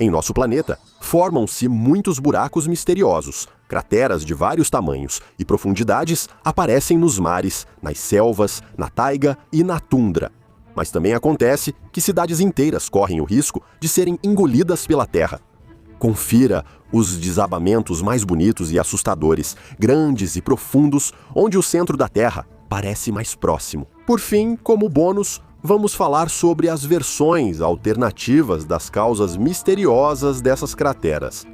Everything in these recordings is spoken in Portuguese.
Em nosso planeta, formam-se muitos buracos misteriosos. Crateras de vários tamanhos e profundidades aparecem nos mares, nas selvas, na taiga e na tundra. Mas também acontece que cidades inteiras correm o risco de serem engolidas pela Terra. Confira os desabamentos mais bonitos e assustadores, grandes e profundos, onde o centro da Terra parece mais próximo. Por fim, como bônus, vamos falar sobre as versões alternativas das causas misteriosas dessas crateras.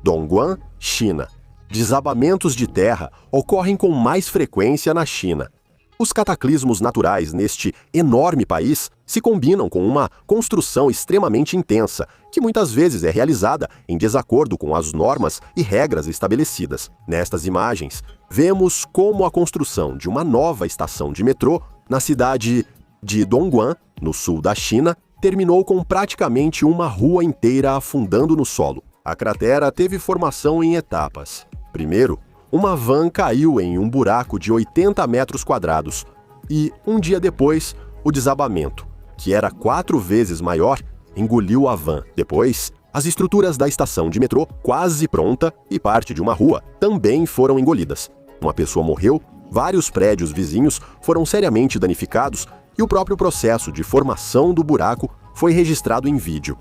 Dongguan, China. Desabamentos de terra ocorrem com mais frequência na China. Os cataclismos naturais neste enorme país se combinam com uma construção extremamente intensa, que muitas vezes é realizada em desacordo com as normas e regras estabelecidas. Nestas imagens, vemos como a construção de uma nova estação de metrô na cidade de Dongguan, no sul da China, terminou com praticamente uma rua inteira afundando no solo. A cratera teve formação em etapas. Primeiro, uma van caiu em um buraco de 80 metros quadrados e, um dia depois, o desabamento, que era 4 vezes maior, engoliu a van. Depois, as estruturas da estação de metrô, quase pronta, e parte de uma rua também foram engolidas. Uma pessoa morreu, vários prédios vizinhos foram seriamente danificados e o próprio processo de formação do buraco foi registrado em vídeo.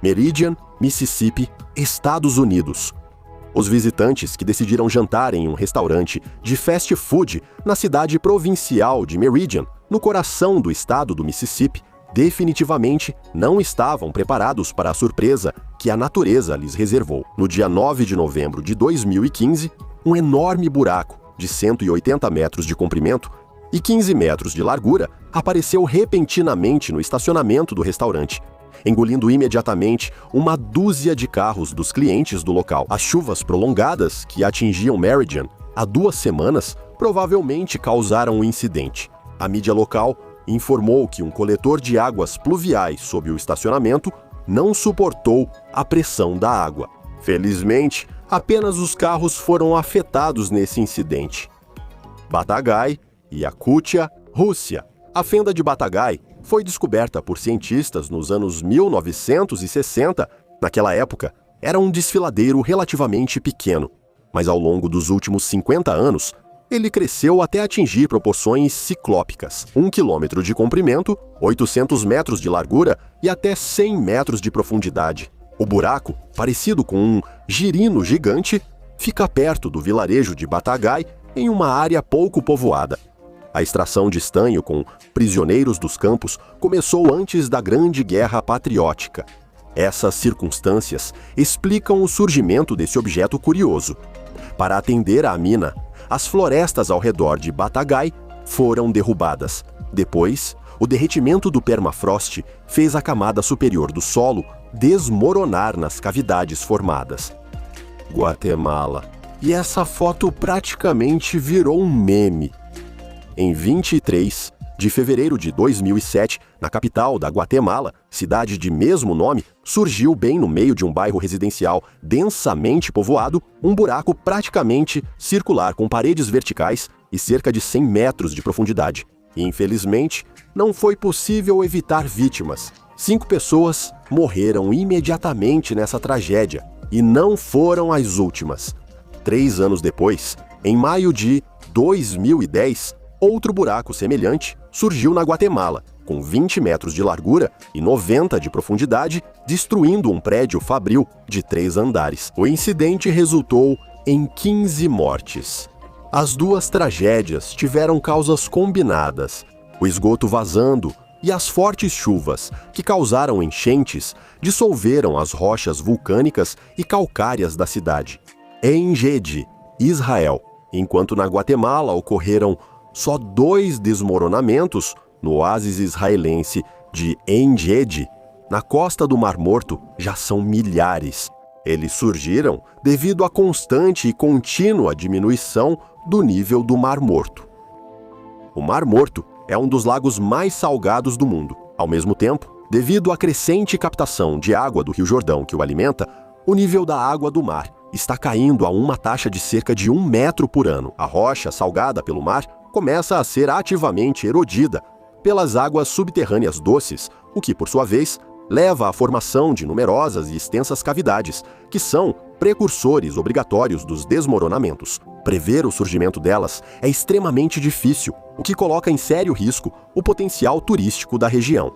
Meridian, Mississippi, Estados Unidos. Os visitantes que decidiram jantar em um restaurante de fast food na cidade provincial de Meridian, no coração do estado do Mississippi, definitivamente não estavam preparados para a surpresa que a natureza lhes reservou. No dia 9 de novembro de 2015, um enorme buraco de 180 metros de comprimento e 15 metros de largura apareceu repentinamente no estacionamento do restaurante, engolindo imediatamente uma dúzia de carros dos clientes do local. As chuvas prolongadas que atingiam Meridian há 2 semanas provavelmente causaram o incidente. A mídia local informou que um coletor de águas pluviais sob o estacionamento não suportou a pressão da água. Felizmente, apenas os carros foram afetados nesse incidente. Batagai, Yakutia, Rússia. A fenda de Batagai foi descoberta por cientistas nos anos 1960. Naquela época, era um desfiladeiro relativamente pequeno, mas ao longo dos últimos 50 anos, ele cresceu até atingir proporções ciclópicas. 1 quilômetro de comprimento, 800 metros de largura e até 100 metros de profundidade. O buraco, parecido com um girino gigante, fica perto do vilarejo de Batagai, em uma área pouco povoada. A extração de estanho com prisioneiros dos campos começou antes da Grande Guerra Patriótica. Essas circunstâncias explicam o surgimento desse objeto curioso. Para atender à mina, as florestas ao redor de Batagai foram derrubadas. Depois, o derretimento do permafrost fez a camada superior do solo desmoronar nas cavidades formadas. Guatemala. E essa foto praticamente virou um meme. Em 23 de fevereiro de 2007, na capital da Guatemala, cidade de mesmo nome, surgiu bem no meio de um bairro residencial densamente povoado, um buraco praticamente circular com paredes verticais e cerca de 100 metros de profundidade. E, infelizmente, não foi possível evitar vítimas. 5 pessoas morreram imediatamente nessa tragédia e não foram as últimas. 3 anos depois, em maio de 2010, outro buraco semelhante surgiu na Guatemala, com 20 metros de largura e 90 de profundidade, destruindo um prédio fabril de 3 andares. O incidente resultou em 15 mortes. As 2 tragédias tiveram causas combinadas: o esgoto vazando e as fortes chuvas, que causaram enchentes, dissolveram as rochas vulcânicas e calcárias da cidade. Em Engedi, Israel, enquanto na Guatemala ocorreram só 2 desmoronamentos, no oásis israelense de Engedi, na costa do Mar Morto, já são milhares. Eles surgiram devido à constante e contínua diminuição do nível do Mar Morto. O Mar Morto é um dos lagos mais salgados do mundo. Ao mesmo tempo, devido à crescente captação de água do Rio Jordão que o alimenta, o nível da água do mar está caindo a uma taxa de cerca de 1 metro por ano. A rocha salgada pelo mar começa a ser ativamente erodida pelas águas subterrâneas doces, o que, por sua vez, leva à formação de numerosas e extensas cavidades, que são precursores obrigatórios dos desmoronamentos. Prever o surgimento delas é extremamente difícil, o que coloca em sério risco o potencial turístico da região.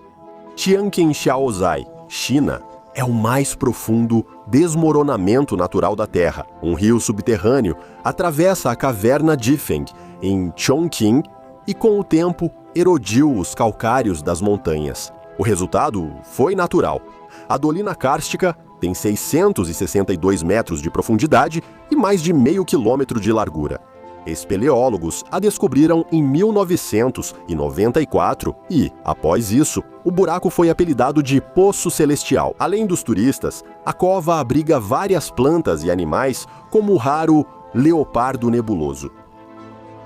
Tianqingshaozai, China, é o mais profundo desmoronamento natural da Terra. Um rio subterrâneo atravessa a caverna Difeng, em Chongqing, e com o tempo erodiu os calcários das montanhas. O resultado foi natural. A dolina kárstica tem 662 metros de profundidade e mais de meio quilômetro de largura. Espeleólogos a descobriram em 1994 e, após isso, o buraco foi apelidado de Poço Celestial. Além dos turistas, a cova abriga várias plantas e animais, como o raro leopardo nebuloso.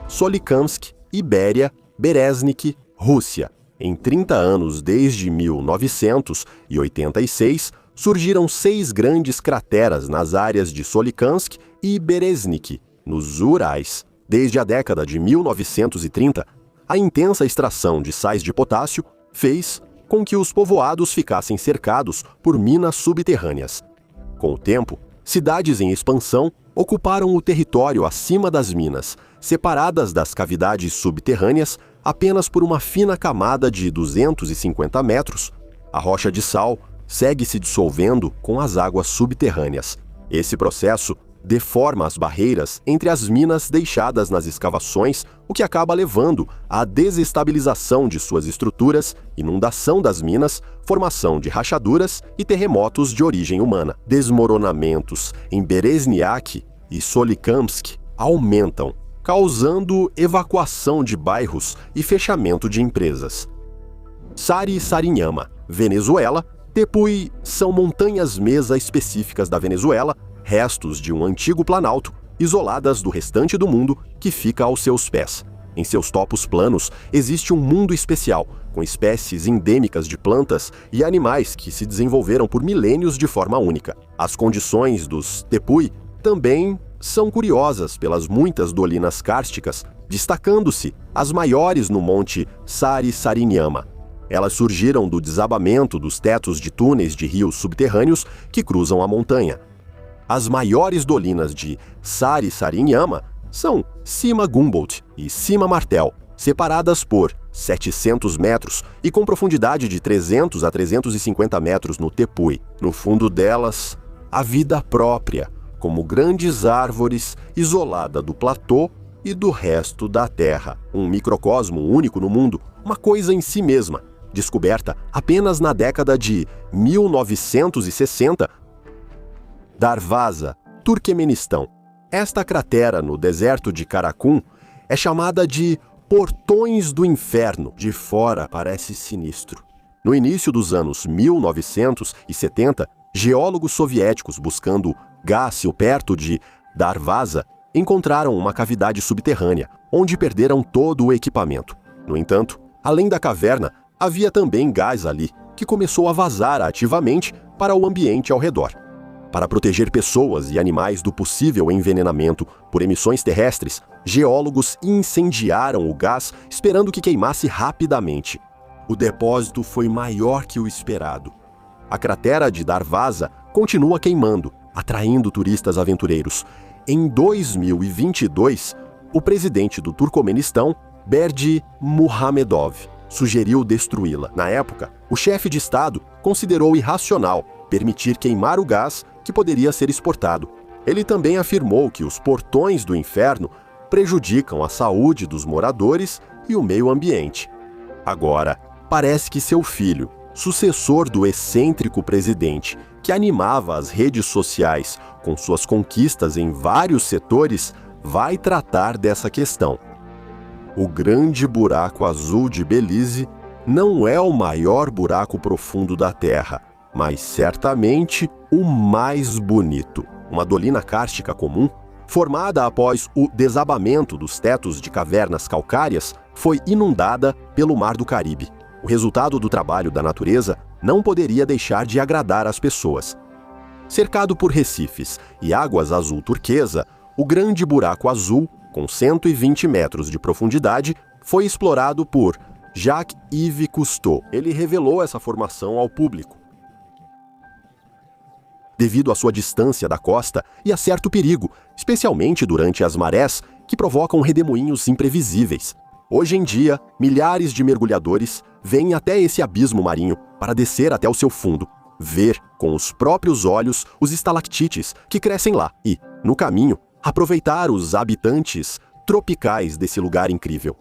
Solikamsk, Ibéria, Bereznik, Rússia. Em 30 anos desde 1986, surgiram 6 grandes crateras nas áreas de Solikamsk e Bereznik, nos Urais. Desde a década de 1930, a intensa extração de sais de potássio fez com que os povoados ficassem cercados por minas subterrâneas. Com o tempo, cidades em expansão ocuparam o território acima das minas, separadas das cavidades subterrâneas apenas por uma fina camada de 250 metros. A rocha de sal segue se dissolvendo com as águas subterrâneas. Esse processo deforma as barreiras entre as minas deixadas nas escavações, o que acaba levando à desestabilização de suas estruturas, inundação das minas, formação de rachaduras e terremotos de origem humana. Desmoronamentos em Berezniak e Solikamsk aumentam, causando evacuação de bairros e fechamento de empresas. Sari-Sarinhama, Venezuela. Tepuy são montanhas-mesa específicas da Venezuela, restos de um antigo planalto, isoladas do restante do mundo que fica aos seus pés. Em seus topos planos existe um mundo especial, com espécies endêmicas de plantas e animais que se desenvolveram por milênios de forma única. As condições dos Tepuy também são curiosas pelas muitas dolinas kársticas, destacando-se as maiores no monte Sari-Sarinhama. Elas surgiram do desabamento dos tetos de túneis de rios subterrâneos que cruzam a montanha. As maiores dolinas de Sari-Sarinhama são Cima Gumboldt e Cima Martel, separadas por 700 metros e com profundidade de 300 a 350 metros no Tepuy. No fundo delas, a vida própria, como grandes árvores isolada do platô e do resto da Terra. Um microcosmo único no mundo, uma coisa em si mesma, descoberta apenas na década de 1960, Darvaza, Turquemenistão. Esta cratera no deserto de Karakum é chamada de Portões do Inferno. De fora parece sinistro. No início dos anos 1970, geólogos soviéticos buscando gás perto de Darvaza encontraram uma cavidade subterrânea, onde perderam todo o equipamento. No entanto, além da caverna, havia também gás ali, que começou a vazar ativamente para o ambiente ao redor. Para proteger pessoas e animais do possível envenenamento por emissões terrestres, geólogos incendiaram o gás esperando que queimasse rapidamente. O depósito foi maior que o esperado. A cratera de Darvaza continua queimando, atraindo turistas aventureiros. Em 2022, o presidente do Turcomenistão, Berdi Muhamedov, sugeriu destruí-la. Na época, o chefe de Estado considerou irracional permitir queimar o gás que poderia ser exportado. Ele também afirmou que os portões do inferno prejudicam a saúde dos moradores e o meio ambiente. Agora, parece que seu filho, sucessor do excêntrico presidente, que animava as redes sociais com suas conquistas em vários setores, vai tratar dessa questão. O Grande Buraco Azul de Belize não é o maior buraco profundo da Terra, mas certamente o mais bonito. Uma dolina kárstica comum, formada após o desabamento dos tetos de cavernas calcárias, foi inundada pelo Mar do Caribe. O resultado do trabalho da natureza não poderia deixar de agradar as pessoas. Cercado por recifes e águas azul turquesa, o Grande Buraco Azul, com 120 metros de profundidade, foi explorado por Jacques-Yves Cousteau. Ele revelou essa formação ao público. devido à sua distância da costa e a certo perigo, especialmente durante as marés, que provocam redemoinhos imprevisíveis. Hoje em dia, milhares de mergulhadores vêm até esse abismo marinho para descer até o seu fundo, ver com os próprios olhos os estalactites que crescem lá e, no caminho, aproveitar os habitantes tropicais desse lugar incrível.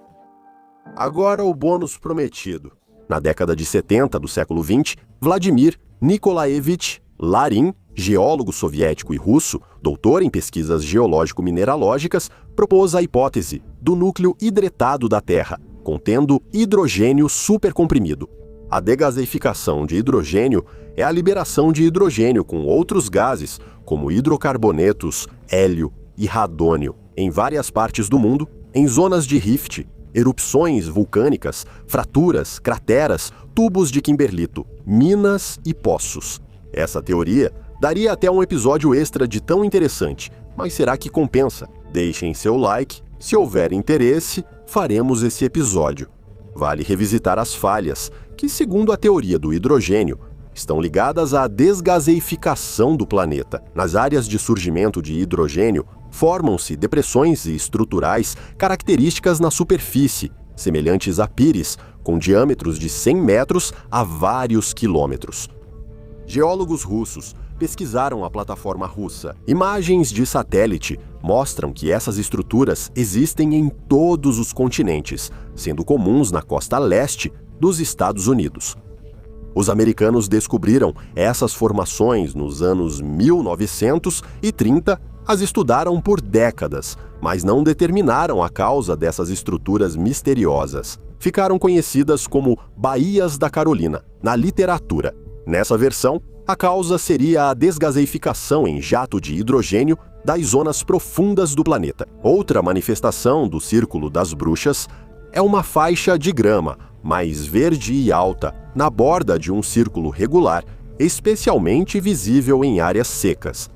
Agora o bônus prometido. Na década de 70 do século XX, Vladimir Nikolaevich Larin, geólogo soviético e russo, doutor em pesquisas geológico-mineralógicas, propôs a hipótese do núcleo hidretado da Terra, contendo hidrogênio supercomprimido. A degaseificação de hidrogênio é a liberação de hidrogênio com outros gases, como hidrocarbonetos, hélio e radônio, em várias partes do mundo, em zonas de rift, erupções vulcânicas, fraturas, crateras, tubos de kimberlito, minas e poços. Essa teoria daria até um episódio extra de tão interessante, mas será que compensa? Deixem seu like, se houver interesse, faremos esse episódio. Vale revisitar as falhas, que segundo a teoria do hidrogênio, estão ligadas à desgaseificação do planeta. Nas áreas de surgimento de hidrogênio, formam-se depressões estruturais características na superfície, semelhantes a pires, com diâmetros de 100 metros a vários quilômetros. Geólogos russos pesquisaram a plataforma russa. Imagens de satélite mostram que essas estruturas existem em todos os continentes, sendo comuns na costa leste dos Estados Unidos. Os americanos descobriram essas formações nos anos 1930, as estudaram por décadas, mas não determinaram a causa dessas estruturas misteriosas. Ficaram conhecidas como Baías da Carolina, na literatura. Nessa versão, a causa seria a desgaseificação em jato de hidrogênio das zonas profundas do planeta. Outra manifestação do Círculo das Bruxas é uma faixa de grama, mais verde e alta, na borda de um círculo regular, especialmente visível em áreas secas.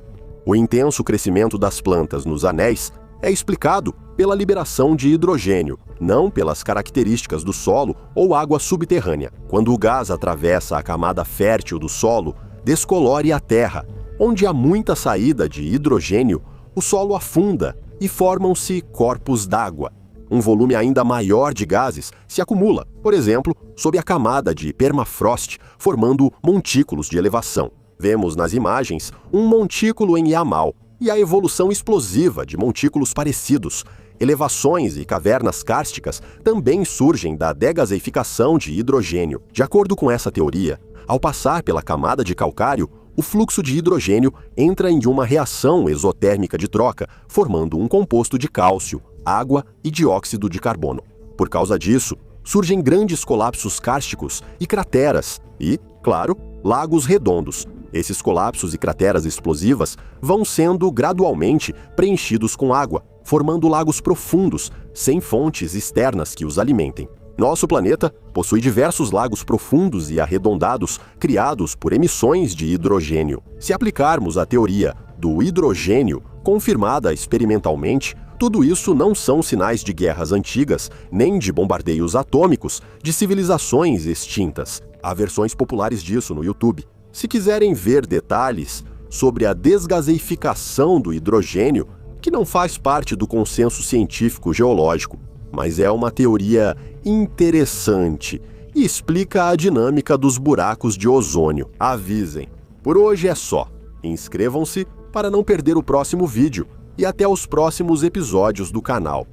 O intenso crescimento das plantas nos anéis é explicado pela liberação de hidrogênio, não pelas características do solo ou água subterrânea. Quando o gás atravessa a camada fértil do solo, descolore a terra. Onde há muita saída de hidrogênio, o solo afunda e formam-se corpos d'água. Um volume ainda maior de gases se acumula, por exemplo, sob a camada de permafrost, formando montículos de elevação. Vemos nas imagens um montículo em Yamal e a evolução explosiva de montículos parecidos. Elevações e cavernas kársticas também surgem da degaseificação de hidrogênio. De acordo com essa teoria, ao passar pela camada de calcário, o fluxo de hidrogênio entra em uma reação exotérmica de troca, formando um composto de cálcio, água e dióxido de carbono. Por causa disso, surgem grandes colapsos kársticos e crateras e, claro, lagos redondos. Esses colapsos e crateras explosivas vão sendo gradualmente preenchidos com água, formando lagos profundos, sem fontes externas que os alimentem. Nosso planeta possui diversos lagos profundos e arredondados criados por emissões de hidrogênio. Se aplicarmos a teoria do hidrogênio, confirmada experimentalmente, tudo isso não são sinais de guerras antigas, nem de bombardeios atômicos de civilizações extintas. Há versões populares disso no YouTube. Se quiserem ver detalhes sobre a desgaseificação do hidrogênio, que não faz parte do consenso científico geológico, mas é uma teoria interessante e explica a dinâmica dos buracos de ozônio. Avisem. Por hoje é só. Inscrevam-se para não perder o próximo vídeo e até os próximos episódios do canal.